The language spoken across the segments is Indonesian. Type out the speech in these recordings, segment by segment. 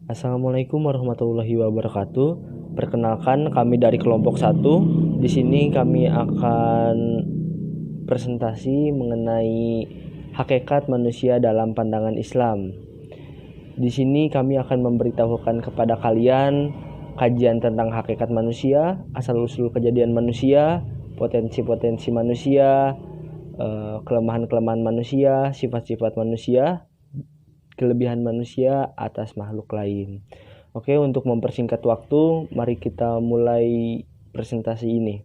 Assalamualaikum warahmatullahi wabarakatuh. Perkenalkan, kami dari kelompok 1. Di sini kami akan presentasi mengenai hakikat manusia dalam pandangan Islam. Di sini kami akan memberitahukan kepada kalian kajian tentang hakikat manusia, asal-usul kejadian manusia, potensi-potensi manusia, kelemahan-kelemahan manusia, sifat-sifat manusia, kelebihan manusia atas makhluk lain. Oke, untuk mempersingkat waktu, mari kita mulai presentasi ini.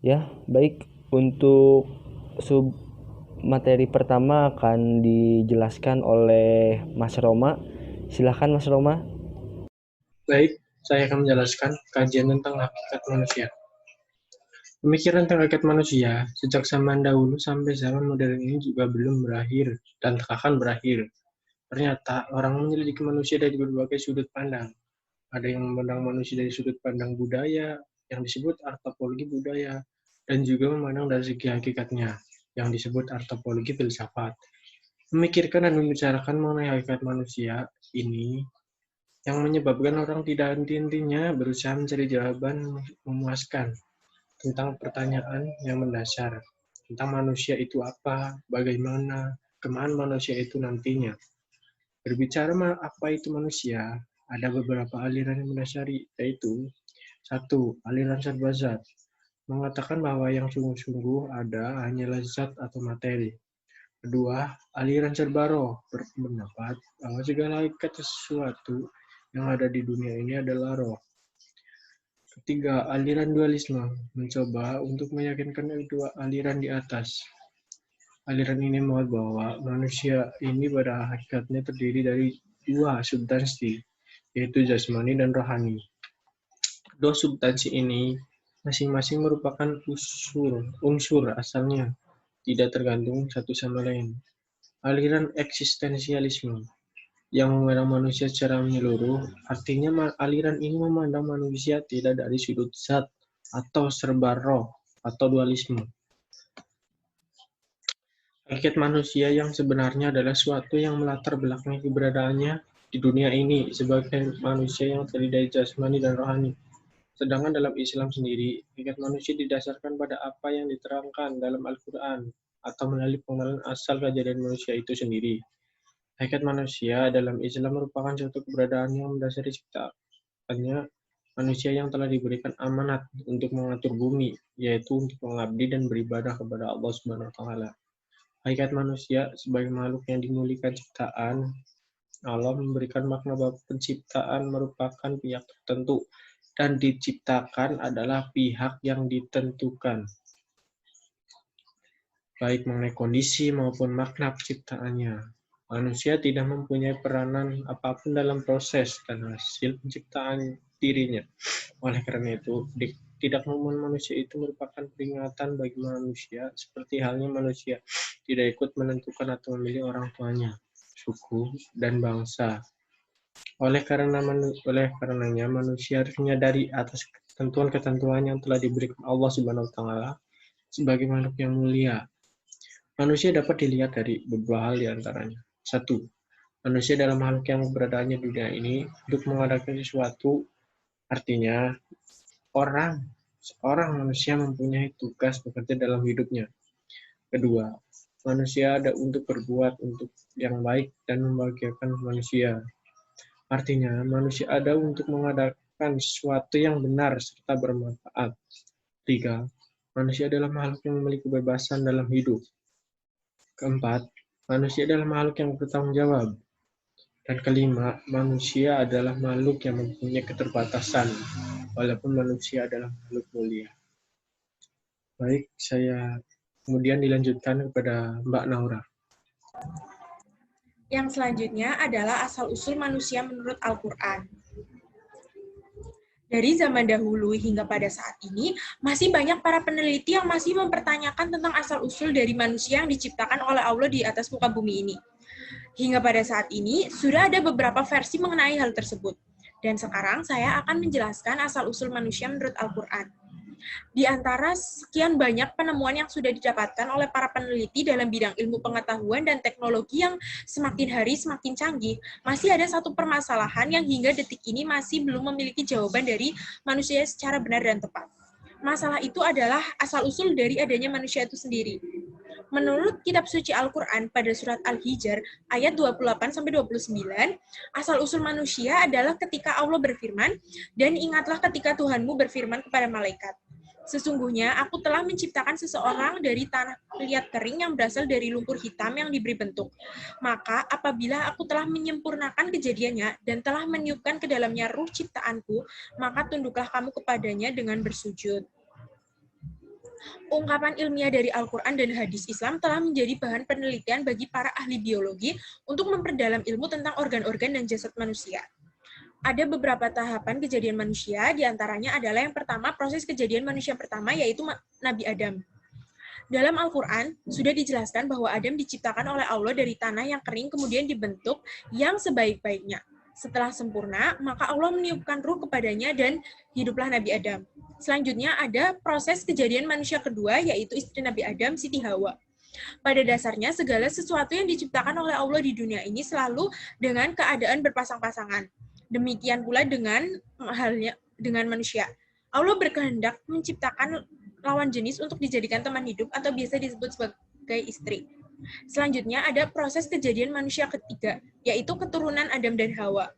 Ya, baik. Untuk sub materi pertama akan dijelaskan oleh Mas Roma. Silahkan Mas Roma. Baik, saya akan menjelaskan kajian tentang hakikat manusia. Pemikiran tentang hakikat manusia sejak zaman dahulu sampai zaman modern ini juga belum berakhir dan tak akan berakhir. Ternyata orang menyelidiki manusia dari berbagai sudut pandang. Ada yang memandang manusia dari sudut pandang budaya, yang disebut antropologi budaya, dan juga memandang dari segi hakikatnya, yang disebut antropologi filsafat. Memikirkan dan membicarakan mengenai hakikat manusia ini yang menyebabkan orang tidak henti-hentinya berusaha mencari jawaban memuaskan tentang pertanyaan yang mendasar, tentang manusia itu apa, bagaimana, kemana manusia itu nantinya. Berbicara apa itu manusia, ada beberapa aliran yang mendasari, yaitu satu, aliran serba zat, mengatakan bahwa yang sungguh-sungguh ada hanyalah zat atau materi. Kedua, aliran serba roh, berpendapat bahwa segala hakikat sesuatu yang ada di dunia ini adalah roh. Ketiga, aliran dualisme, mencoba untuk meyakinkan dua aliran di atas. Aliran ini menganggap bahwa manusia ini pada hakikatnya terdiri dari dua substansi, yaitu jasmani dan rohani. Kedua substansi ini masing-masing merupakan unsur asalnya, tidak tergantung satu sama lain. Aliran eksistensialisme, yang memandang manusia secara menyeluruh, artinya aliran ini memandang manusia tidak dari sudut zat atau serba roh atau dualisme. Hakikat manusia yang sebenarnya adalah suatu yang melatar belakangi keberadaannya di dunia ini sebagai manusia yang terdiri dari jasmani dan rohani. Sedangkan dalam Islam sendiri, hakikat manusia didasarkan pada apa yang diterangkan dalam Al-Quran atau melalui pengenalan asal kejadian manusia itu sendiri. Hakikat manusia dalam Islam merupakan suatu keberadaan yang mendasari ciptaannya manusia yang telah diberikan amanat untuk mengatur bumi, yaitu untuk mengabdi dan beribadah kepada Allah Subhanahu wa taala. Hakikat manusia sebagai makhluk yang dimuliakan ciptaan, Allah memberikan makna bahwa penciptaan merupakan pihak tertentu dan diciptakan adalah pihak yang ditentukan, baik mengenai kondisi maupun makna penciptaannya. Manusia tidak mempunyai peranan apapun dalam proses dan hasil penciptaan dirinya. Oleh karena itu, tidak membunuh manusia itu merupakan peringatan bagi manusia, seperti halnya manusia tidak ikut menentukan atau memilih orang tuanya, suku, dan bangsa. Oleh karenanya manusia harus menyadari atas ketentuan-ketentuan yang telah diberikan Allah Subhanahu wa taala sebagai makhluk yang mulia. Manusia dapat dilihat dari beberapa hal di antaranya. Satu, manusia adalah makhluk yang keberadaannya di dunia ini untuk mengadakan sesuatu, artinya seorang manusia mempunyai tugas bekerja dalam hidupnya. Kedua, manusia ada untuk berbuat untuk yang baik dan membahagiakan manusia. Artinya, manusia ada untuk mengadakan sesuatu yang benar serta bermanfaat. Tiga, manusia adalah makhluk yang memiliki kebebasan dalam hidup. Keempat, manusia adalah makhluk yang bertanggung jawab. Dan kelima, manusia adalah makhluk yang mempunyai keterbatasan, walaupun manusia adalah makhluk mulia. Baik, saya kemudian dilanjutkan kepada Mbak Naura. Yang selanjutnya adalah asal-usul manusia menurut Al-Quran. Dari zaman dahulu hingga pada saat ini, masih banyak para peneliti yang masih mempertanyakan tentang asal-usul dari manusia yang diciptakan oleh Allah di atas muka bumi ini. Hingga pada saat ini, sudah ada beberapa versi mengenai hal tersebut. Dan sekarang saya akan menjelaskan asal-usul manusia menurut Al-Quran. Di antara sekian banyak penemuan yang sudah didapatkan oleh para peneliti dalam bidang ilmu pengetahuan dan teknologi yang semakin hari semakin canggih, masih ada satu permasalahan yang hingga detik ini masih belum memiliki jawaban dari manusia secara benar dan tepat. Masalah itu adalah asal-usul dari adanya manusia itu sendiri. Menurut kitab suci Al-Quran pada surat Al-Hijr ayat 28-29, asal-usul manusia adalah ketika Allah berfirman, dan ingatlah ketika Tuhanmu berfirman kepada malaikat, sesungguhnya aku telah menciptakan seseorang dari tanah liat kering yang berasal dari lumpur hitam yang diberi bentuk. Maka apabila aku telah menyempurnakan kejadiannya dan telah meniupkan ke dalamnya ruh ciptaanku, maka tunduklah kamu kepadanya dengan bersujud. Ungkapan ilmiah dari Al-Quran dan hadis Islam telah menjadi bahan penelitian bagi para ahli biologi untuk memperdalam ilmu tentang organ-organ dan jasad manusia. Ada beberapa tahapan kejadian manusia, diantaranya adalah yang pertama, proses kejadian manusia pertama, yaitu Nabi Adam. Dalam Al-Quran, sudah dijelaskan bahwa Adam diciptakan oleh Allah dari tanah yang kering, kemudian dibentuk yang sebaik-baiknya. Setelah sempurna, maka Allah meniupkan ruh kepadanya dan hiduplah Nabi Adam. Selanjutnya ada proses kejadian manusia kedua, yaitu istri Nabi Adam, Siti Hawa. Pada dasarnya, segala sesuatu yang diciptakan oleh Allah di dunia ini selalu dengan keadaan berpasang-pasangan. Demikian pula dengan halnya dengan manusia. Allah berkehendak menciptakan lawan jenis untuk dijadikan teman hidup atau biasa disebut sebagai istri. Selanjutnya ada proses kejadian manusia ketiga, yaitu keturunan Adam dan Hawa.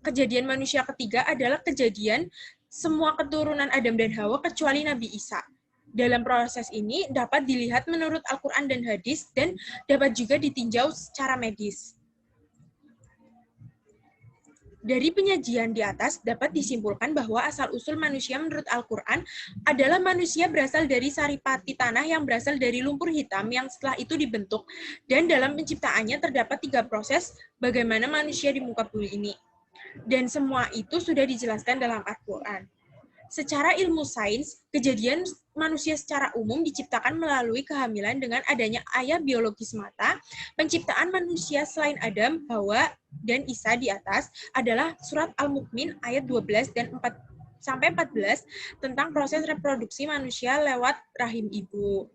Kejadian manusia ketiga adalah kejadian semua keturunan Adam dan Hawa kecuali Nabi Isa. Dalam proses ini dapat dilihat menurut Al-Quran dan hadis dan dapat juga ditinjau secara medis. Dari penyajian di atas dapat disimpulkan bahwa asal-usul manusia menurut Al-Quran adalah manusia berasal dari saripati tanah yang berasal dari lumpur hitam yang setelah itu dibentuk. Dan dalam penciptaannya terdapat 3 proses bagaimana manusia di muka bumi ini. Dan semua itu sudah dijelaskan dalam Al-Quran. Secara ilmu sains, kejadian manusia secara umum diciptakan melalui kehamilan dengan adanya ayah biologis semata. Penciptaan manusia selain Adam, Hawa, dan Isa di atas adalah surat Al-Mu'min ayat 12 dan 4-14 tentang proses reproduksi manusia lewat rahim ibu.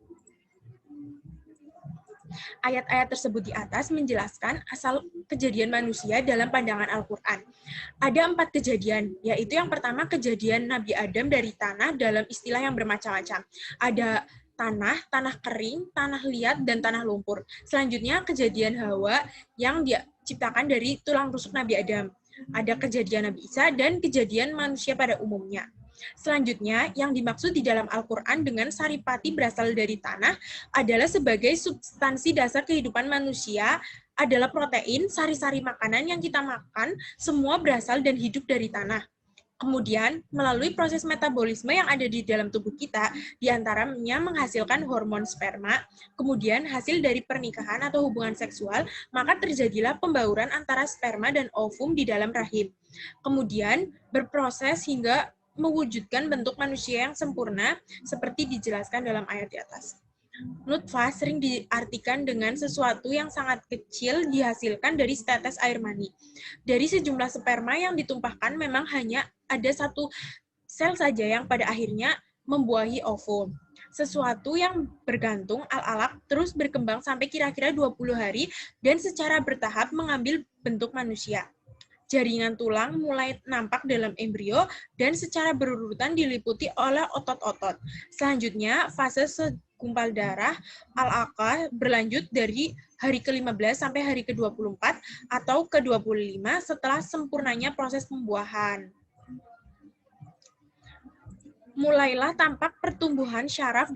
Ayat-ayat tersebut di atas menjelaskan asal kejadian manusia dalam pandangan Al-Quran. Ada 4 kejadian, yaitu yang pertama kejadian Nabi Adam dari tanah dalam istilah yang bermacam-macam. Ada tanah, tanah kering, tanah liat, dan tanah lumpur. Selanjutnya kejadian Hawa yang diciptakan dari tulang rusuk Nabi Adam. Ada kejadian Nabi Isa dan kejadian manusia pada umumnya. Selanjutnya, yang dimaksud di dalam Al-Quran dengan saripati berasal dari tanah adalah sebagai substansi dasar kehidupan manusia adalah protein, sari-sari makanan yang kita makan, semua berasal dan hidup dari tanah. Kemudian, melalui proses metabolisme yang ada di dalam tubuh kita, diantaranya menghasilkan hormon sperma, kemudian hasil dari pernikahan atau hubungan seksual, maka terjadilah pembauran antara sperma dan ovum di dalam rahim. Kemudian, berproses hingga mewujudkan bentuk manusia yang sempurna seperti dijelaskan dalam ayat di atas. Nutfah sering diartikan dengan sesuatu yang sangat kecil dihasilkan dari setetes air mani. Dari sejumlah sperma yang ditumpahkan memang hanya ada 1 sel saja yang pada akhirnya membuahi ovum. Sesuatu yang bergantung al-alaq terus berkembang sampai kira-kira 20 hari dan secara bertahap mengambil bentuk manusia. Jaringan tulang mulai nampak dalam embrio dan secara berurutan diliputi oleh otot-otot. Selanjutnya, fase segumpal darah al-alaqah berlanjut dari hari ke-15 sampai hari ke-24 atau ke-25 setelah sempurnanya proses pembuahan. Mulailah tampak pertumbuhan syaraf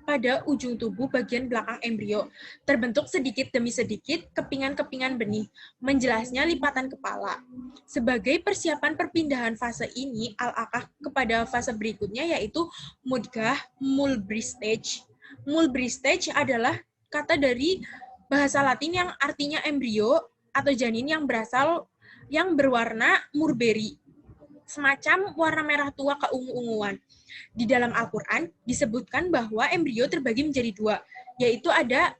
pada ujung tubuh bagian belakang embrio. Terbentuk sedikit demi sedikit kepingan-kepingan benih, menjelasnya lipatan kepala. Sebagai persiapan perpindahan fase ini, al-alaqah kepada fase berikutnya yaitu mudghah mulberry stage. Mulberry stage adalah kata dari bahasa Latin yang artinya embrio atau janin yang berwarna mulberry, semacam warna merah tua keungu-unguan. Di dalam Al-Quran disebutkan bahwa embrio terbagi menjadi 2, yaitu ada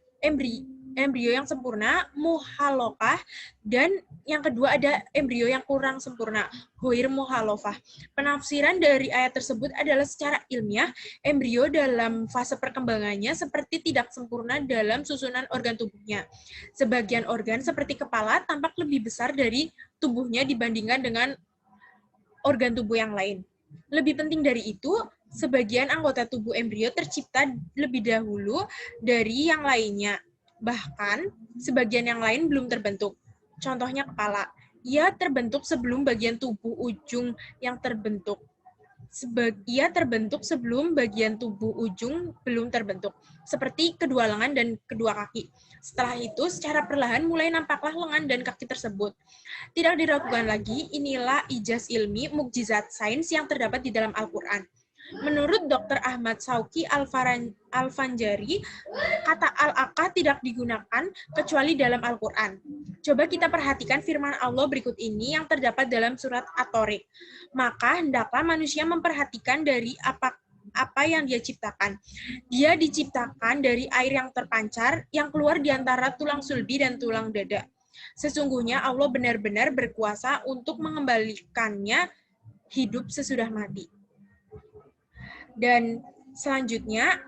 embrio yang sempurna, muhalokah, dan yang kedua ada embrio yang kurang sempurna, ghair muhalofah. Penafsiran dari ayat tersebut adalah secara ilmiah, embrio dalam fase perkembangannya seperti tidak sempurna dalam susunan organ tubuhnya. Sebagian organ seperti kepala tampak lebih besar dari tubuhnya dibandingkan dengan organ tubuh yang lain. Lebih penting dari itu, sebagian anggota tubuh embrio tercipta lebih dahulu dari yang lainnya. Bahkan, sebagian yang lain belum terbentuk. Contohnya kepala. Ia terbentuk sebelum bagian tubuh ujung yang terbentuk. Ia terbentuk sebelum bagian tubuh ujung belum terbentuk, seperti kedua lengan dan kedua kaki. Setelah itu, secara perlahan mulai nampaklah lengan dan kaki tersebut. Tidak diragukan lagi, inilah ijaz ilmi, mukjizat sains yang terdapat di dalam Al-Quran. Menurut Dr. Ahmad Shauki Al-Fanjari, kata al-aqah tidak digunakan kecuali dalam Al-Quran. Coba kita perhatikan firman Allah berikut ini yang terdapat dalam surat At-Tariq. Maka hendaklah manusia memperhatikan dari apa yang dia ciptakan. Dia diciptakan dari air yang terpancar, yang keluar di antara tulang sulbi dan tulang dada. Sesungguhnya Allah benar-benar berkuasa untuk mengembalikannya hidup sesudah mati. Dan selanjutnya,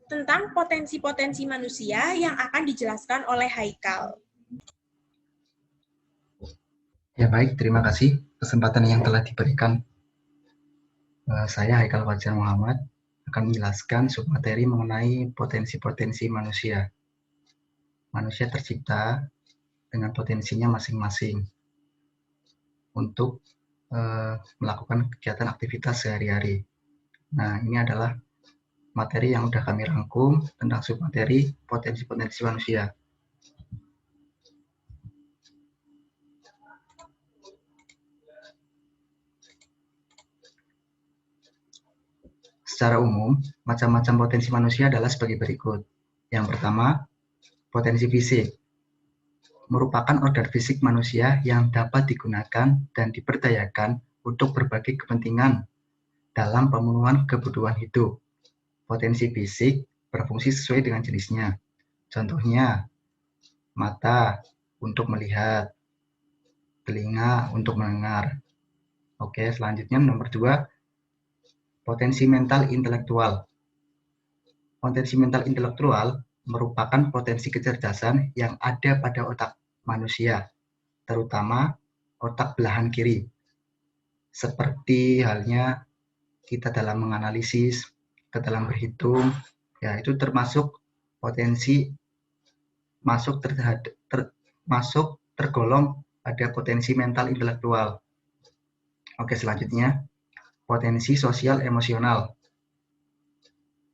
tentang potensi-potensi manusia yang akan dijelaskan oleh Haikal. Ya baik, terima kasih kesempatan yang telah diberikan. Saya Haikal Fajar Muhammad akan menjelaskan submateri mengenai potensi-potensi manusia. Manusia tercipta dengan potensinya masing-masing untuk melakukan kegiatan aktivitas sehari-hari. Nah, ini adalah materi yang sudah kami rangkum tentang submateri potensi-potensi manusia. Secara umum, macam-macam potensi manusia adalah sebagai berikut. Yang pertama, potensi fisik. Merupakan organ fisik manusia yang dapat digunakan dan diperdayakan untuk berbagai kepentingan dalam pemenuhan kebutuhan hidup. Potensi fisik berfungsi sesuai dengan jenisnya. Contohnya, mata untuk melihat, telinga untuk mendengar. Oke, selanjutnya nomor 2, potensi mental intelektual. Potensi mental intelektual merupakan potensi kecerdasan yang ada pada otak manusia, terutama otak belahan kiri. Seperti halnya kita dalam menganalisis, ke dalam berhitung, ya itu termasuk potensi tergolong pada potensi mental intelektual. Oke, selanjutnya potensi sosial emosional.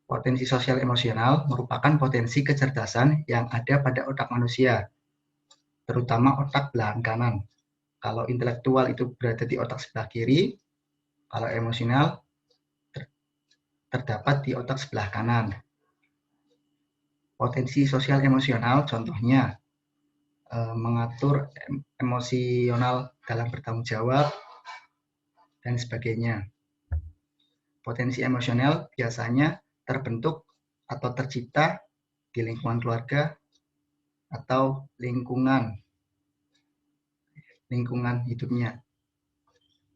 Potensi sosial emosional merupakan potensi kecerdasan yang ada pada otak manusia, terutama otak belahan kanan. Kalau intelektual itu berada di otak sebelah kiri, kalau emosional terdapat di otak sebelah kanan. Potensi sosial emosional contohnya mengatur emosional dalam bertanggung jawab dan sebagainya. Potensi emosional biasanya terbentuk atau tercipta di lingkungan keluarga atau lingkungan hidupnya.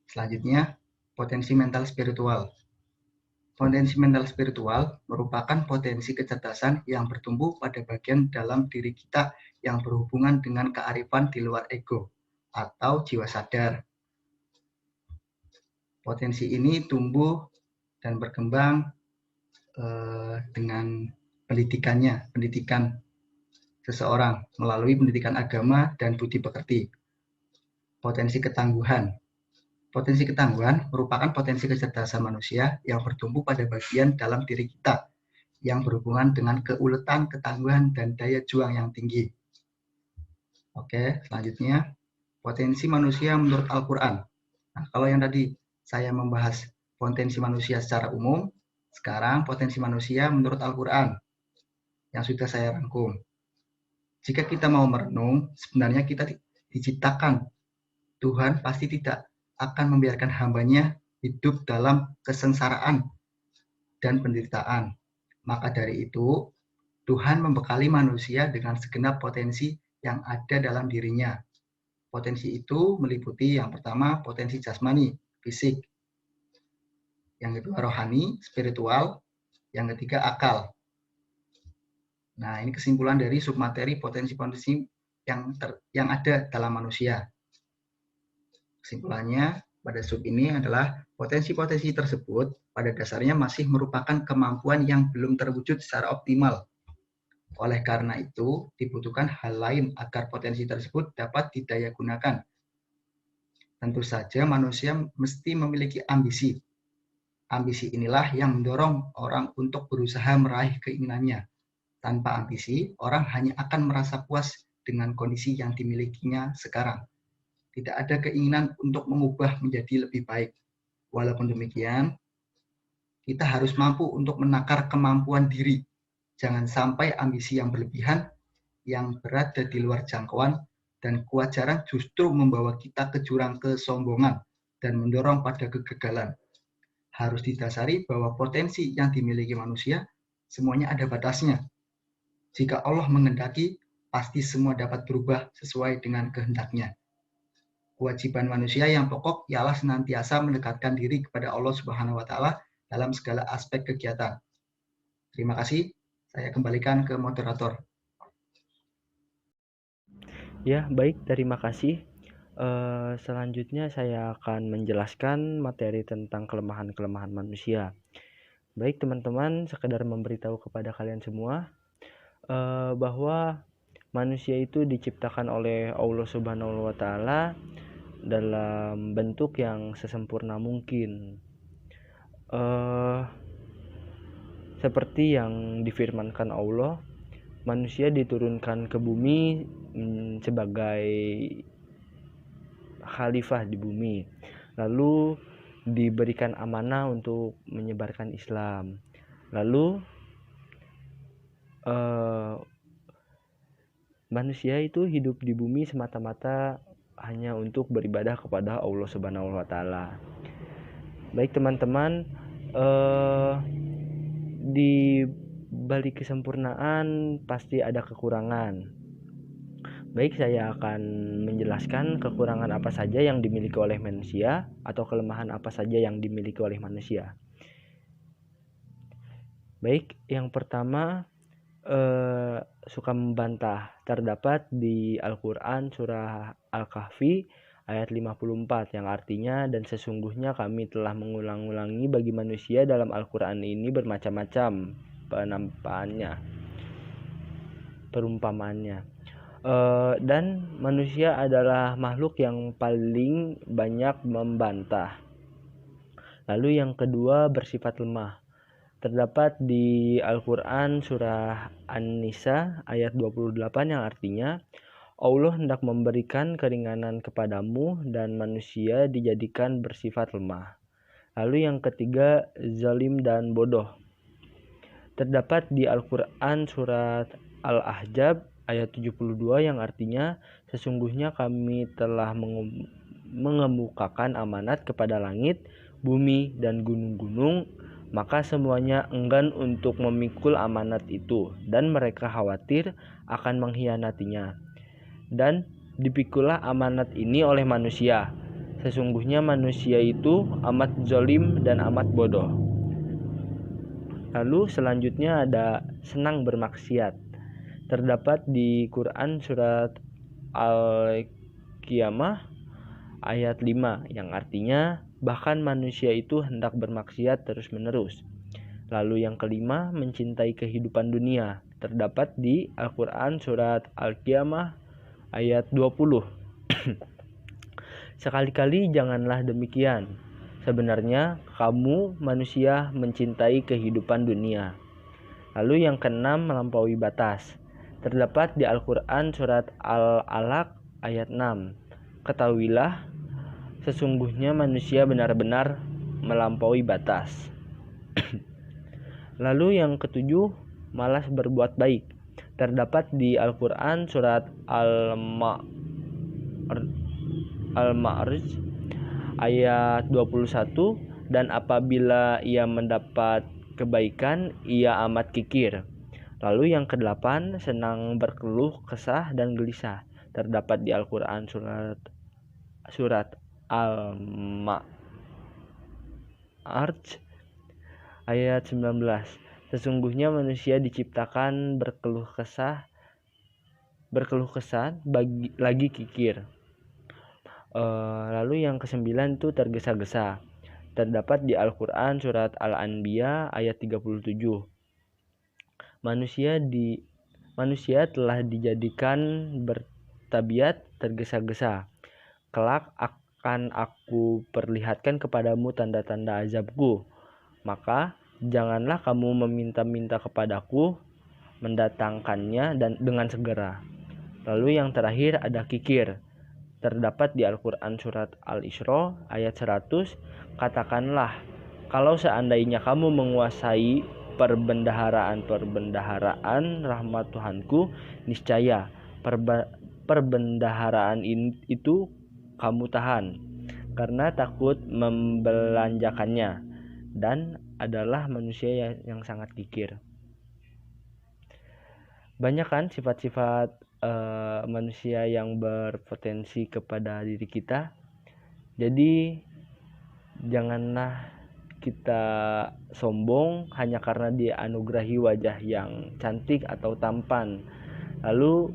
Selanjutnya, potensi mental spiritual. Potensi mental spiritual merupakan potensi kecerdasan yang bertumbuh pada bagian dalam diri kita yang berhubungan dengan kearifan di luar ego atau jiwa sadar. Potensi ini tumbuh dan berkembang dengan pendidikan seseorang melalui pendidikan agama dan budi pekerti. Potensi ketangguhan. Potensi ketangguhan merupakan potensi kecerdasan manusia yang bertumbuh pada bagian dalam diri kita yang berhubungan dengan keuletan, ketangguhan, dan daya juang yang tinggi. Oke, selanjutnya potensi manusia menurut Al-Quran. Nah, kalau yang tadi saya membahas potensi manusia secara umum, sekarang potensi manusia menurut Al-Quran yang sudah saya rangkum. Jika kita mau merenung, sebenarnya kita diciptakan. Tuhan pasti tidak akan membiarkan hambanya hidup dalam kesengsaraan dan penderitaan. Maka dari itu, Tuhan membekali manusia dengan segenap potensi yang ada dalam dirinya. Potensi itu meliputi yang pertama potensi jasmani, fisik. Yang kedua rohani, spiritual. Yang ketiga akal. Nah, ini kesimpulan dari submateri potensi-potensi yang ada dalam manusia. Kesimpulannya, pada sub ini adalah potensi-potensi tersebut pada dasarnya masih merupakan kemampuan yang belum terwujud secara optimal. Oleh karena itu, dibutuhkan hal lain agar potensi tersebut dapat didayagunakan. Tentu saja manusia mesti memiliki ambisi. Ambisi inilah yang mendorong orang untuk berusaha meraih keinginannya. Tanpa ambisi, orang hanya akan merasa puas dengan kondisi yang dimilikinya sekarang. Tidak ada keinginan untuk mengubah menjadi lebih baik. Walaupun demikian, kita harus mampu untuk menakar kemampuan diri. Jangan sampai ambisi yang berlebihan, yang berada di luar jangkauan, dan kewajaran justru membawa kita ke jurang kesombongan dan mendorong pada kegagalan. Harus didasari bahwa potensi yang dimiliki manusia semuanya ada batasnya. Jika Allah menghendaki, pasti semua dapat berubah sesuai dengan kehendaknya. Kewajiban manusia yang pokok ialah senantiasa mendekatkan diri kepada Allah Subhanahu wa taala dalam segala aspek kegiatan. Terima kasih. Saya kembalikan ke moderator. Ya, baik, terima kasih. Selanjutnya saya akan menjelaskan materi tentang kelemahan-kelemahan manusia. Baik teman-teman, sekedar memberitahu kepada kalian semua bahwa manusia itu diciptakan oleh Allah Subhanahu wa taala dalam bentuk yang sesempurna mungkin. Seperti yang difirmankan Allah, manusia diturunkan ke bumi sebagai khalifah di bumi, lalu diberikan amanah untuk menyebarkan Islam. Lalu manusia itu hidup di bumi semata-mata hanya untuk beribadah kepada Allah Subhanahu wa taala. Baik teman-teman, di balik kesempurnaan pasti ada kekurangan. Baik, saya akan menjelaskan kekurangan apa saja yang dimiliki oleh manusia atau kelemahan apa saja yang dimiliki oleh manusia. Baik, yang pertama suka membantah. Terdapat di Al-Quran surah Al-Kahfi ayat 54 yang artinya, dan sesungguhnya kami telah mengulang-ulangi bagi manusia dalam Al-Quran ini bermacam-macam perumpamaannya. Dan manusia adalah makhluk yang paling banyak membantah. Lalu yang kedua, bersifat lemah. Terdapat di Al-Quran surah An-Nisa ayat 28 yang artinya, Allah hendak memberikan keringanan kepadamu dan manusia dijadikan bersifat lemah. Lalu yang ketiga, zalim dan bodoh. Terdapat di Al-Quran surat Al-Ahzab ayat 72 yang artinya, sesungguhnya kami telah mengemukakan amanat kepada langit, bumi, dan gunung-gunung, maka semuanya enggan untuk memikul amanat itu, dan mereka khawatir akan mengkhianatinya. Dan dipikulah amanat ini oleh manusia. Sesungguhnya manusia itu amat zalim dan amat bodoh. Lalu selanjutnya ada senang bermaksiat. Terdapat di Quran surat Al-Qiyamah ayat 5 yang artinya, bahkan manusia itu hendak bermaksiat terus-menerus. Lalu yang kelima, mencintai kehidupan dunia. Terdapat di Al-Quran surat Al-Qiyamah ayat 20. Sekali-kali janganlah demikian. Sebenarnya kamu manusia mencintai kehidupan dunia. Lalu yang keenam, melampaui batas. Terdapat di Al-Quran surat Al-Alaq ayat 6. Ketahuilah, sesungguhnya manusia benar-benar melampaui batas. Lalu yang ketujuh, malas berbuat baik. Terdapat di Al-Quran surat Al-Ma'arij ayat 21. Dan apabila ia mendapat kebaikan, ia amat kikir. Lalu yang kedelapan, senang berkeluh kesah dan gelisah. Terdapat di Al-Quran surat Al-Ma'arj ayat 19. Sesungguhnya manusia diciptakan berkeluh kesah lagi kikir. Lalu yang kesembilan itu tergesa-gesa. Terdapat di Al-Quran surat Al-Anbiya ayat 37. Manusia telah dijadikan bertabiat tergesa-gesa. Kelak akan aku perlihatkan kepadamu tanda-tanda azabku. Maka janganlah kamu meminta-minta kepadaku mendatangkannya dan dengan segera. Lalu yang terakhir ada kikir. Terdapat di Al-Quran surat Al-Isra ayat 100. Katakanlah, kalau seandainya kamu menguasai perbendaharaan rahmat Tuhanku, niscaya perbendaharaan itu kamu tahan karena takut membelanjakannya, dan adalah manusia yang sangat kikir. Banyak kan sifat-sifat manusia yang berpotensi kepada diri kita. Jadi janganlah kita sombong hanya karena dianugerahi wajah yang cantik atau tampan, lalu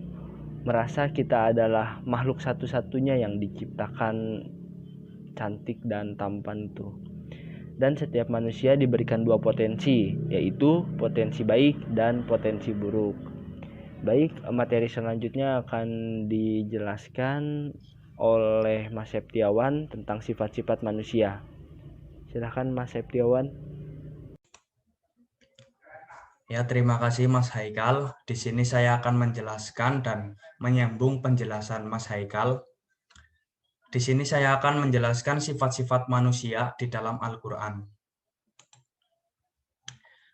merasa kita adalah makhluk satu-satunya yang diciptakan cantik dan tampan itu. Dan setiap manusia diberikan dua potensi, yaitu potensi baik dan potensi buruk. Baik, materi selanjutnya akan dijelaskan oleh Mas Septiawan tentang sifat-sifat manusia. Silakan Mas Septiawan. Ya, terima kasih Mas Haikal. Di sini saya akan menjelaskan dan menyambung penjelasan Mas Haikal. Di sini saya akan menjelaskan sifat-sifat manusia di dalam Al-Quran.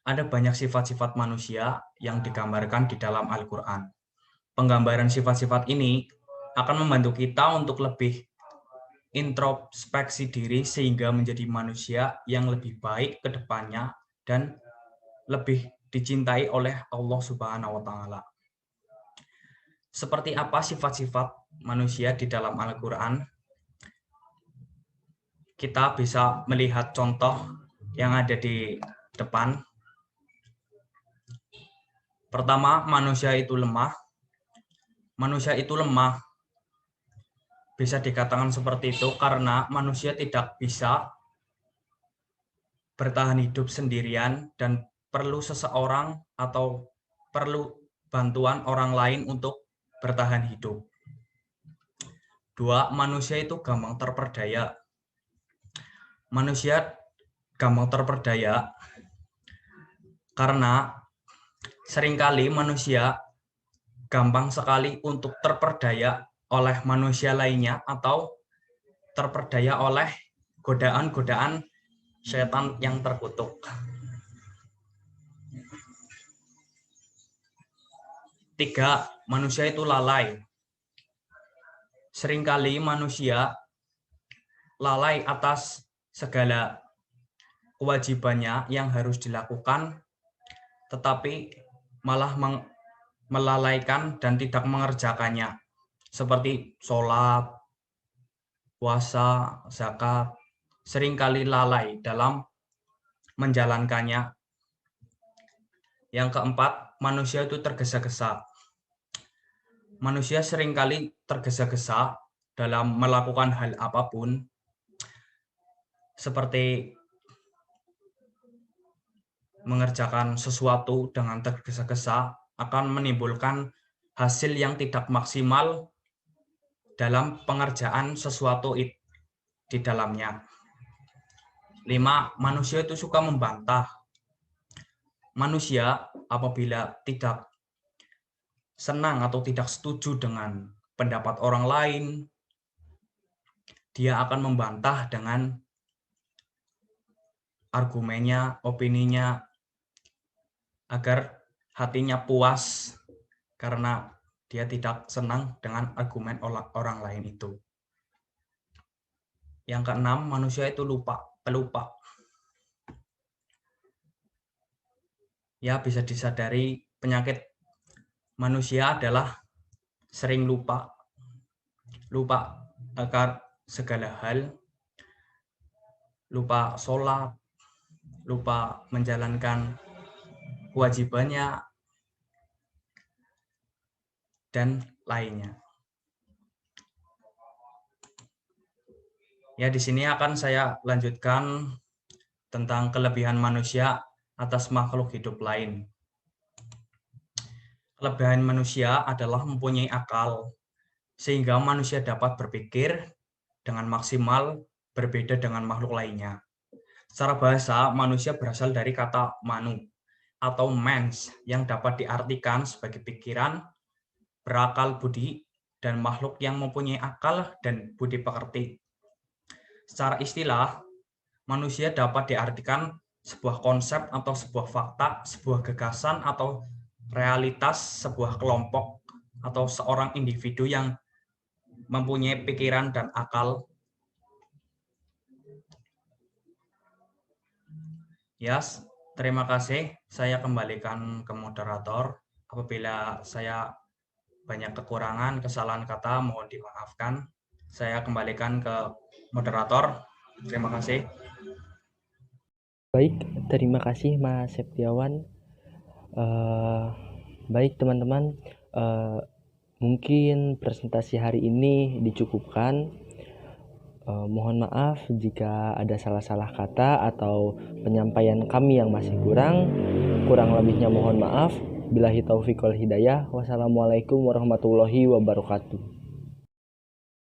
Ada banyak sifat-sifat manusia yang digambarkan di dalam Al-Quran. Penggambaran sifat-sifat ini akan membantu kita untuk lebih introspeksi diri sehingga menjadi manusia yang lebih baik ke depannya dan lebih dicintai oleh Allah Subhanahu wa Ta'ala. Seperti apa sifat-sifat manusia di dalam Al-Quran? Kita bisa melihat contoh yang ada di depan. Pertama, manusia itu lemah. Manusia itu lemah. Bisa dikatakan seperti itu karena manusia tidak bisa bertahan hidup sendirian dan perlu seseorang atau perlu bantuan orang lain untuk bertahan hidup. Dua, manusia itu gampang terperdaya. Manusia gampang terperdaya karena seringkali manusia gampang sekali untuk terperdaya oleh manusia lainnya atau terperdaya oleh godaan-godaan setan yang terkutuk. Tiga, manusia itu lalai. Seringkali manusia lalai atas segala kewajibannya yang harus dilakukan, tetapi malah melalaikan dan tidak mengerjakannya, seperti sholat, puasa, zakat, seringkali lalai dalam menjalankannya. Yang keempat, manusia itu tergesa-gesa. Manusia seringkali tergesa-gesa dalam melakukan hal apapun, seperti mengerjakan sesuatu dengan tergesa-gesa akan menimbulkan hasil yang tidak maksimal dalam pengerjaan sesuatu di dalamnya. 5. Manusia itu suka membantah. Manusia apabila tidak senang atau tidak setuju dengan pendapat orang lain, dia akan membantah dengan argumennya, opininya, agar hatinya puas karena dia tidak senang dengan argumen orang lain itu. Yang keenam, manusia itu pelupa. Ya, bisa disadari penyakit manusia adalah sering lupa akan segala hal, lupa sholat, lupa menjalankan kewajibannya, dan lainnya. Ya, di sini akan saya lanjutkan tentang kelebihan manusia atas makhluk hidup lain. Kelebihan manusia adalah mempunyai akal, sehingga manusia dapat berpikir dengan maksimal berbeda dengan makhluk lainnya. Secara bahasa, manusia berasal dari kata manu atau mens yang dapat diartikan sebagai pikiran, berakal budi, dan makhluk yang mempunyai akal dan budi pekerti. Secara istilah, manusia dapat diartikan sebuah konsep atau sebuah fakta, sebuah gagasan atau realitas sebuah kelompok atau seorang individu yang mempunyai pikiran dan akal. Yes, terima kasih. Saya kembalikan ke moderator. Apabila saya banyak kekurangan, kesalahan kata, mohon dimaafkan. Saya kembalikan ke moderator. Terima kasih. Baik, terima kasih Mas Septiawan. Baik teman-teman, mungkin presentasi hari ini dicukupkan. Mohon maaf jika ada salah-salah kata atau penyampaian kami yang masih kurang lebihnya mohon maaf. Billahi taufiq wal hidayah. Wassalamualaikum warahmatullahi wabarakatuh.